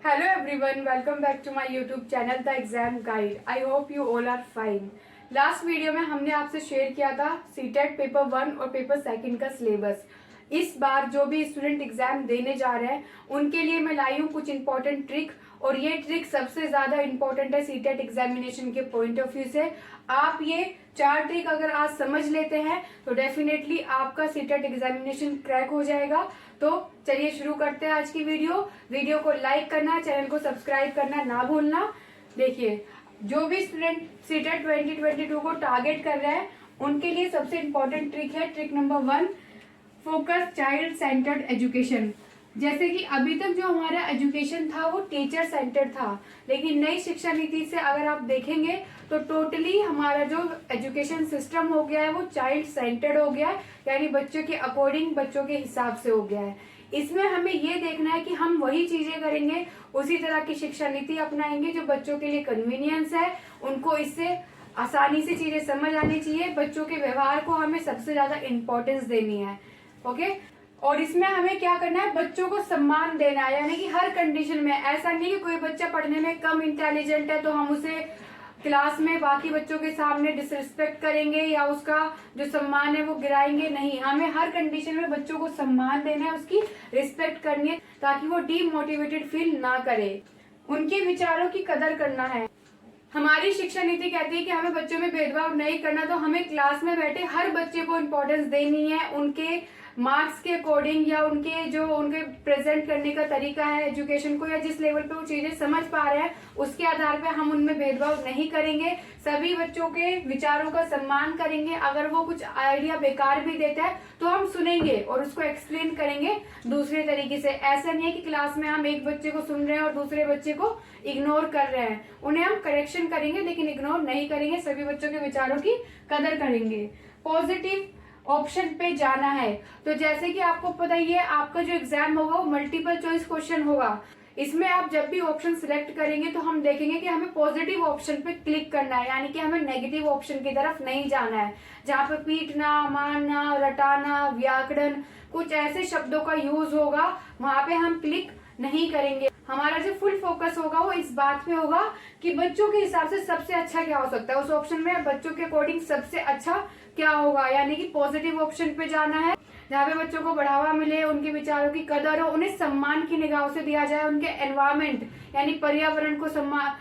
Hello everyone, welcome back to my YouTube channel The Exam Guide. I hope you all are fine. Last video में हमने आपसे share किया था CTET paper 1 और paper 2 का syllabus. इस बार जो भी स्टूडेंट एग्जाम देने जा रहे हैं उनके लिए मैं लाई हूँ कुछ इंपॉर्टेंट ट्रिक, और ये ट्रिक सबसे ज्यादा इंपॉर्टेंट है सीटेट एग्जामिनेशन के पॉइंट ऑफ व्यू से। आप ये 4 ट्रिक अगर आज समझ लेते हैं तो डेफिनेटली आपका सीटेट एग्जामिनेशन क्रैक हो जाएगा। तो चलिए शुरू करते हैं आज की वीडियो को लाइक करना, चैनल को सब्सक्राइब करना ना भूलना। देखिए, जो भी स्टूडेंट सीटेट 2022 को टारगेट कर रहे हैं उनके लिए सबसे इम्पोर्टेंट ट्रिक है trick number 1, focus child centred education. जैसे कि अभी तक जो हमारा एजुकेशन था वो टीचर सेंटर्ड था, लेकिन नई शिक्षा नीति से अगर आप देखेंगे तो टोटली हमारा जो एजुकेशन सिस्टम हो गया है वो चाइल्ड सेंटर्ड हो गया है, यानी बच्चों के अकॉर्डिंग, बच्चों के हिसाब से हो गया है। इसमें हमें ये देखना है कि हम वही चीजें करेंगे, उसी तरह की शिक्षा नीति अपनाएंगे जो बच्चों के लिए कन्वीनियंस है, उनको इससे आसानी से चीजें समझ आनी चाहिए। बच्चों के व्यवहार को हमें सबसे ज्यादा इम्पोर्टेंस देनी है। ओके, और इसमें हमें क्या करना है, बच्चों को सम्मान देना है, यानी कि हर कंडीशन में। ऐसा नहीं कि कोई बच्चा पढ़ने में कम इंटेलिजेंट है तो हम उसे क्लास में बाकी बच्चों के सामने डिसरिस्पेक्ट करेंगे या उसका जो सम्मान है वो गिराएंगे। नहीं, हमें हर कंडीशन में बच्चों को सम्मान देना है, उसकी रिस्पेक्ट करनी है, ताकि वो डीमोटिवेटेड फील ना करे। उनके विचारों की कदर करना है। हमारी शिक्षा नीति कहती है कि हमें बच्चों में भेदभाव नहीं करना, तो हमें क्लास में बैठे हर बच्चे को इम्पोर्टेंस देनी है, उनके मार्क्स के अकॉर्डिंग या उनके प्रेजेंट करने का तरीका है एजुकेशन को, या जिस लेवल पे वो चीजें समझ पा रहे हैं उसके आधार पे हम उनमें भेदभाव नहीं करेंगे। सभी बच्चों के विचारों का सम्मान करेंगे। अगर वो कुछ आइडिया बेकार भी देता है तो हम सुनेंगे और उसको एक्सप्लेन करेंगे दूसरे तरीके से। ऐसा नहीं है कि क्लास में हम एक बच्चे को सुन रहे हैं और दूसरे बच्चे को इग्नोर कर रहे हैं। उन्हें हम करेक्शन करेंगे लेकिन इग्नोर नहीं करेंगे, सभी बच्चों के विचारों की कदर करेंगे। पॉजिटिव ऑप्शन पे जाना है। तो जैसे कि आपको पता ही है, आपका जो एग्जाम होगा वो मल्टीपल चॉइस क्वेश्चन होगा। इसमें आप जब भी ऑप्शन सिलेक्ट करेंगे तो हम देखेंगे कि हमें पॉजिटिव ऑप्शन पे क्लिक करना है, यानी कि हमें नेगेटिव ऑप्शन की तरफ नहीं जाना है, जहाँ पे पीटना, मारना, रटाना, व्याकरण, कुछ ऐसे शब्दों का यूज होगा, वहां पे हम क्लिक नहीं करेंगे। हमारा जो फुल फोकस होगा वो इस बात पे होगा कि बच्चों के हिसाब से सबसे अच्छा क्या हो सकता है, उस ऑप्शन में बच्चों के अकॉर्डिंग सबसे अच्छा क्या होगा, यानी कि पॉजिटिव ऑप्शन पे जाना है, जहाँ पे बच्चों को बढ़ावा मिले, उनके विचारों की कदर हो, उन्हें सम्मान की निगाहों से दिया जाए, उनके एनवायरमेंट यानी पर्यावरण को सम्मान,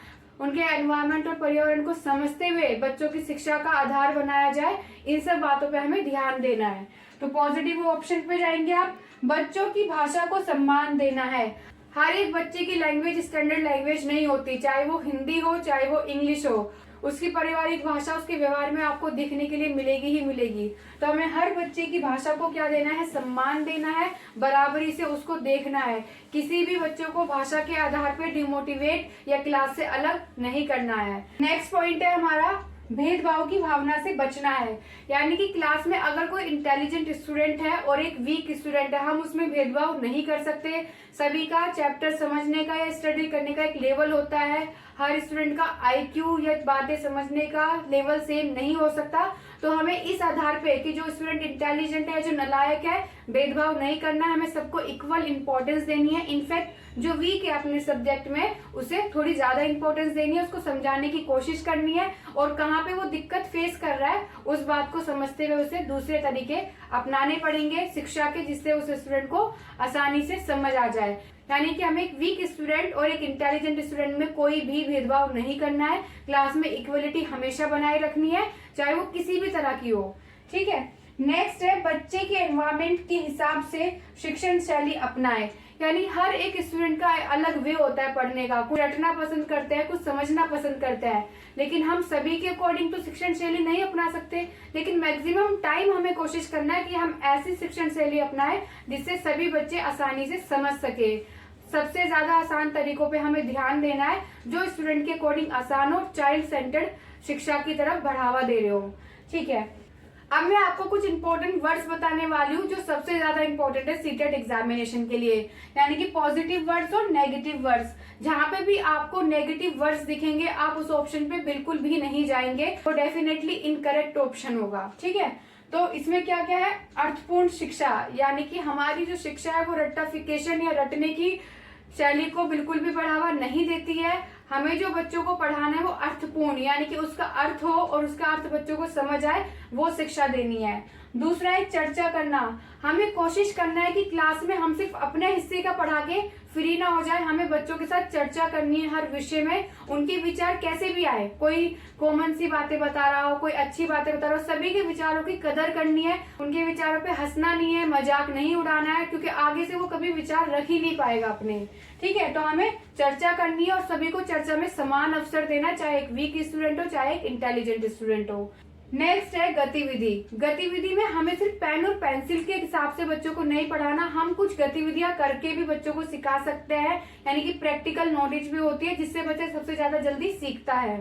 उनके एनवायरमेंट और पर्यावरण को समझते हुए बच्चों की शिक्षा का आधार बनाया जाए। इन सब बातों पे हमें ध्यान देना है। तो पॉजिटिव ऑप्शन पे जाएंगे आप। बच्चों की भाषा को सम्मान देना है। हर एक बच्चे की लैंग्वेज स्टैंडर्ड लैंग्वेज नहीं होती, चाहे वो हिंदी हो चाहे वो इंग्लिश हो, उसकी पारिवारिक भाषा उसके व्यवहार में आपको दिखने के लिए मिलेगी ही मिलेगी। तो हमें हर बच्चे की भाषा को क्या देना है, सम्मान देना है, बराबरी से उसको देखना है। किसी भी बच्चों को भाषा के आधार पर डिमोटिवेट या क्लास से अलग नहीं करना है। नेक्स्ट पॉइंट है हमारा, भेदभाव की भावना से बचना है। यानी कि क्लास में अगर कोई इंटेलिजेंट स्टूडेंट है और एक वीक स्टूडेंट है, हम उसमें भेदभाव नहीं कर सकते। सभी का चैप्टर समझने का या स्टडी करने का एक लेवल होता है। हर स्टूडेंट का आईक्यू या बातें समझने का लेवल सेम नहीं हो सकता। तो हमें इस आधार पे कि जो स्टूडेंट इंटेलिजेंट है, जो नालायक है, भेदभाव नहीं करना है, हमें सबको इक्वल इंपॉर्टेंस देनी है। इनफैक्ट जो वीक है अपने सब्जेक्ट में उसे थोड़ी ज्यादा इंपॉर्टेंस देनी है, उसको समझाने की कोशिश करनी है, और कहाँ पे वो दिक्कत फेस कर रहा है उस बात को समझते हुए उसे दूसरे तरीके अपनाने पड़ेंगे शिक्षा के, जिससे उस स्टूडेंट को आसानी से समझ आ जाए। यानी कि हमें एक वीक स्टूडेंट और एक इंटेलिजेंट स्टूडेंट में कोई भी भेदभाव नहीं करना है। क्लास में इक्वलिटी हमेशा बनाए रखनी है, चाहे वो किसी भी तरह की हो। ठीक है। नेक्स्ट है, बच्चे के एनवायरमेंट के हिसाब से शिक्षण शैली अपनाएं। यानी हर एक स्टूडेंट का अलग वे होता है पढ़ने का। कुछ रटना पसंद करता है, कुछ समझना पसंद करता है, लेकिन हम सभी के अकॉर्डिंग तो शिक्षण शैली नहीं अपना सकते। लेकिन मैक्सिमम टाइम हमें कोशिश करना है कि हम ऐसी शिक्षण शैली अपनाएं जिससे सभी बच्चे आसानी से समझ सके। सबसे ज्यादा आसान तरीकों पे हमें ध्यान देना है, जो स्टूडेंट के अकॉर्डिंग आसान हो, चाइल्ड सेंटर्ड शिक्षा की तरफ बढ़ावा दे रहे हो। ठीक है। अब मैं आपको कुछ इंपॉर्टेंट वर्ड्स बताने वाली हूँ जो सबसे ज्यादा इंपॉर्टेंट है सीटेट एग्जामिनेशन के लिए, यानी कि पॉजिटिव वर्ड्स और नेगेटिव वर्ड्स। जहाँ पे भी आपको नेगेटिव वर्ड्स दिखेंगे आप उस ऑप्शन पे बिल्कुल भी नहीं जाएंगे, तो डेफिनेटली इनकरेक्ट ऑप्शन होगा। ठीक है। तो इसमें क्या क्या है, अर्थपूर्ण शिक्षा, यानी कि हमारी जो शिक्षा है वो रट्टाफिकेशन या रटने की शैली को बिल्कुल भी बढ़ावा नहीं देती है। हमें जो बच्चों को पढ़ाना है वो अर्थपूर्ण, यानी कि उसका अर्थ हो और उसका अर्थ बच्चों को समझ आए, वो शिक्षा देनी है। दूसरा है चर्चा करना। हमें कोशिश करना है कि क्लास में हम सिर्फ अपने हिस्से का पढ़ा के फ्री ना हो जाए, हमें बच्चों के साथ चर्चा करनी है हर विषय में। उनके विचार कैसे भी आए, कोई कॉमन सी बातें बता रहा हो, कोई अच्छी बातें बता रहा हो, सभी के विचारों की कदर करनी है। उनके विचारों पे हंसना नहीं है, मजाक नहीं उड़ाना है, क्योंकि आगे से वो कभी विचार रख ही नहीं पाएगा अपने। ठीक है, तो हमें चर्चा करनी है और सभी को चर्चा में समान अवसर देना, चाहे एक वीक स्टूडेंट हो चाहे एक इंटेलिजेंट स्टूडेंट हो। नेक्स्ट है गतिविधि। गतिविधि में हमें सिर्फ पेन और पेंसिल के हिसाब से बच्चों को नहीं पढ़ाना, हम कुछ गतिविधियां करके भी बच्चों को सिखा सकते हैं, यानी कि प्रैक्टिकल नॉलेज भी होती है, जिससे बच्चा सबसे ज्यादा जल्दी सीखता है।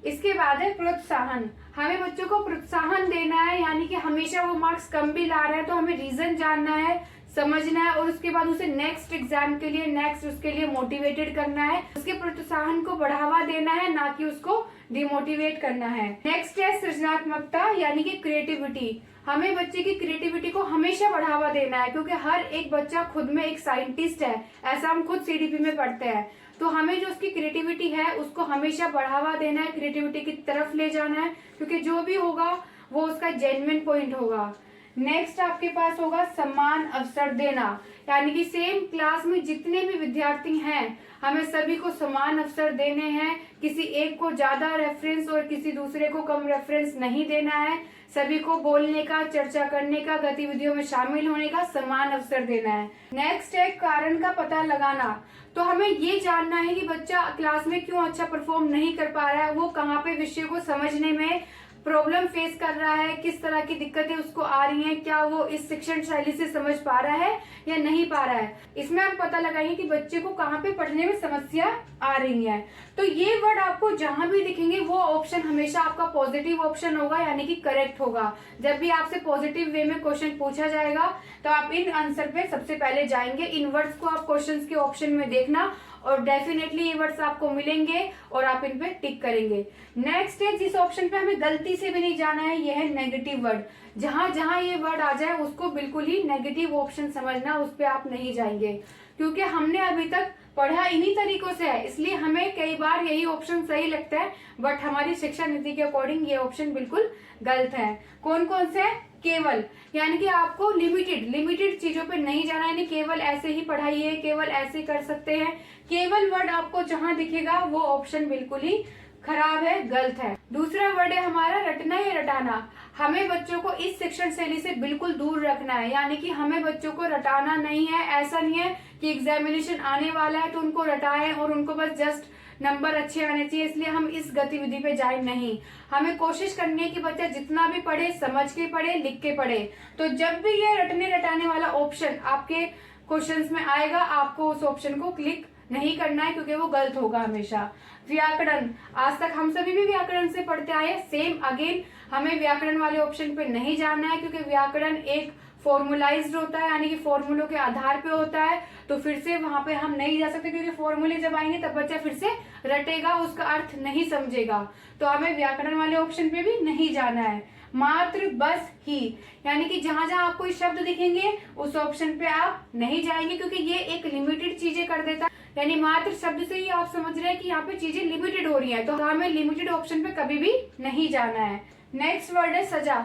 इसके बाद है प्रोत्साहन। हमें बच्चों को प्रोत्साहन देना है, यानी कि हमेशा वो मार्क्स कम भी ला रहे हैं तो हमें रीजन जानना है, समझना है, और उसके बाद उसे नेक्स्ट एग्जाम के लिए उसके लिए मोटिवेटेड करना है, उसके प्रोत्साहन को बढ़ावा देना है, ना कि उसको डिमोटिवेट करना है। नेक्स्ट है सृजनात्मकता, यानी कि क्रिएटिविटी। हमें बच्चे की क्रिएटिविटी को हमेशा बढ़ावा देना है, क्योंकि हर एक बच्चा खुद में एक साइंटिस्ट है, ऐसा हम खुद सीडीपी में पढ़ते हैं। तो हमें जो उसकी क्रिएटिविटी है उसको हमेशा बढ़ावा देना है, क्रिएटिविटी की तरफ ले जाना है, क्योंकि जो भी होगा वो उसका जेन्युइन पॉइंट होगा। नेक्स्ट आपके पास होगा समान अवसर देना, यानी कि सेम क्लास में जितने भी विद्यार्थी हैं हमें सभी को समान अवसर देने हैं। किसी एक को ज्यादा रेफरेंस और किसी दूसरे को कम रेफरेंस नहीं देना है। सभी को बोलने का, चर्चा करने का, गतिविधियों में शामिल होने का समान अवसर देना है। नेक्स्ट है कारण का पता लगाना। तो हमें ये जानना है कि बच्चा क्लास में क्यों अच्छा परफॉर्म नहीं कर पा रहा है, वो कहाँ पे विषय को समझने में प्रॉब्लम फेस कर रहा है, किस तरह की दिक्कतें उसको आ रही हैं, क्या वो इस शिक्षण शैली से समझ पा रहा है या नहीं पा रहा है। इसमें हम पता लगाएंगे कि बच्चे को कहाँ पे पढ़ने में समस्या आ रही है। तो ये वर्ड आपको जहां भी दिखेंगे वो ऑप्शन हमेशा आपका पॉजिटिव ऑप्शन होगा, यानी कि करेक्ट होगा। जब भी आपसे पॉजिटिव वे में क्वेश्चन पूछा जाएगा तो आप इन आंसर पे सबसे पहले जाएंगे। इन वर्ड्स को आप क्वेश्चन के ऑप्शन में देखना और डेफिनेटली ये वर्ड्स आपको मिलेंगे और आप इन पे टिक करेंगे। नेक्स्ट है जिस ऑप्शन पे हमें गलती से भी नहीं जाना है, यह है नेगेटिव वर्ड। जहां जहां ये वर्ड आ जाए उसको बिल्कुल ही नेगेटिव ऑप्शन समझना, उस पे आप नहीं जाएंगे, क्योंकि हमने अभी तक पढ़ा इन्हीं तरीकों से है, इसलिए हमें कई बार यही ऑप्शन सही लगता है, बट हमारी शिक्षा नीति के अकॉर्डिंग ये ऑप्शन बिल्कुल गलत है। कौन कौन से है? केवल, यानी कि आपको लिमिटेड चीजों पे नहीं जाना, यानी केवल ऐसे ही पढ़ाइए, केवल ऐसे कर सकते हैं। केवल वर्ड आपको जहां दिखेगा वो ऑप्शन बिल्कुल ही खराब है, गलत है। दूसरा वर्ड है हमारा रटना या रटाना। हमें बच्चों को इस शिक्षण शैली से बिल्कुल दूर रखना है, यानी कि हमें बच्चों को रटाना नहीं है। ऐसा नहीं है कि एग्जामिनेशन आने वाला है तो उनको रटाएं और उनको बस जस्ट नंबर अच्छे आने चाहिए इसलिए हम इस गतिविधि पे जाए, नहीं। हमें कोशिश करनी है कि बच्चा जितना भी पढ़े समझ के पढ़े, लिख के पढ़े। तो जब भी ये रटने रटाने वाला ऑप्शन आपके क्वेश्चंस में आएगा, आपको उस ऑप्शन को क्लिक नहीं करना है, क्योंकि वो गलत होगा हमेशा। व्याकरण, आज तक हम सभी भी व्याकरण से पढ़ते आए, सेम अगेन हमें व्याकरण वाले ऑप्शन पे नहीं जाना है, क्योंकि व्याकरण एक फॉर्मुलाइज्ड होता है, यानी कि फॉर्मूलों के आधार पे होता है। तो फिर से वहां पे हम नहीं जा सकते, क्योंकि फॉर्मूले जब आएंगे तब बच्चा फिर से रटेगा, उसका अर्थ नहीं समझेगा। तो हमें व्याकरण वाले ऑप्शन पे भी नहीं जाना है। मात्र, बस, ही, यानी कि जहां जहां आपको ये शब्द दिखेंगे उस ऑप्शन पे आप नहीं जाएंगे, क्योंकि ये एक लिमिटेड चीजें कर देता है। यानी मात्र शब्द से ही आप समझ रहे हैं कि यहाँ पे चीजें लिमिटेड हो रही है, तो हमें लिमिटेड ऑप्शन पे कभी भी नहीं जाना है। नेक्स्ट वर्ड है सजा।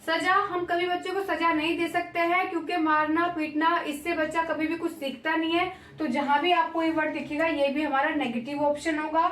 सजा, हम कभी बच्चों को सजा नहीं दे सकते हैं, क्योंकि मारना पीटना इससे बच्चा कभी भी कुछ सीखता नहीं है। तो जहां भी आपको ये वर्ड दिखेगा ये भी हमारा नेगेटिव ऑप्शन होगा।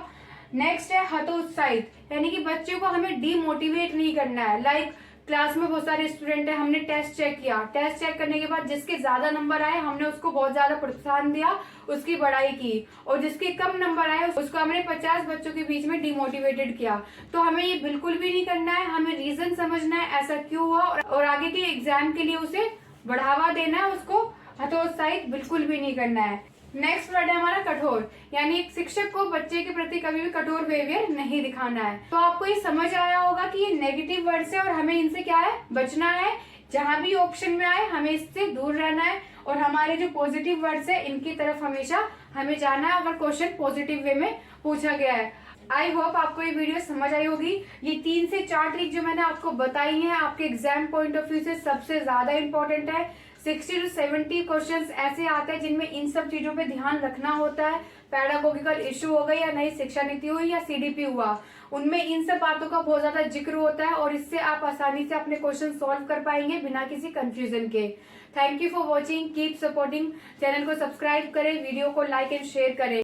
नेक्स्ट है हतोत्साहित, यानी कि बच्चे को हमें डीमोटिवेट नहीं करना है। लाइक क्लास में बहुत सारे स्टूडेंट है, हमने टेस्ट चेक किया, टेस्ट चेक करने के बाद जिसके ज्यादा नंबर आए हमने उसको बहुत ज्यादा प्रोत्साहन दिया, उसकी बड़ाई की, और जिसके कम नंबर आए उसको हमने 50 बच्चों के बीच में डिमोटिवेटेड किया। तो हमें ये बिल्कुल भी नहीं करना है, हमें रीजन समझना है ऐसा क्यों हुआ और आगे के एग्जाम के लिए उसे बढ़ावा देना है, उसको हतोत्साहित बिल्कुल भी नहीं करना है। नेक्स्ट वर्ड है हमारा कठोर, यानी एक शिक्षक को बच्चे के प्रति कभी भी कठोर बिहेवियर नहीं दिखाना है। तो आपको ये समझ आया होगा कि ये नेगेटिव वर्ड्स है और हमें इनसे क्या है, बचना है। जहां भी ऑप्शन में आए हमें इससे दूर रहना है और हमारे जो पॉजिटिव वर्ड्स है इनकी तरफ हमेशा हमें जाना है, अगर क्वेश्चन पॉजिटिव वे में पूछा गया है। आई होप आपको ये वीडियो समझ आई होगी। ये 3 से 4 ट्रिक जो मैंने आपको बताई हैं आपके एग्जाम पॉइंट ऑफ व्यू से सबसे ज्यादा इंपॉर्टेंट है। 60 to 70 क्वेश्चंस ऐसे आते हैं जिनमें इन सब चीजों पे ध्यान रखना होता है। पैडागोगिकल इशू हो गई या नई शिक्षा नीति हुई या सीडीपी हुआ, उनमें इन सब बातों का बहुत ज्यादा जिक्र होता है और इससे आप आसानी से अपने क्वेश्चन सॉल्व कर पाएंगे बिना किसी कंफ्यूजन के। Thank you for watching, keep supporting. Channel को सब्सक्राइब करें, वीडियो को लाइक एंड शेयर करें।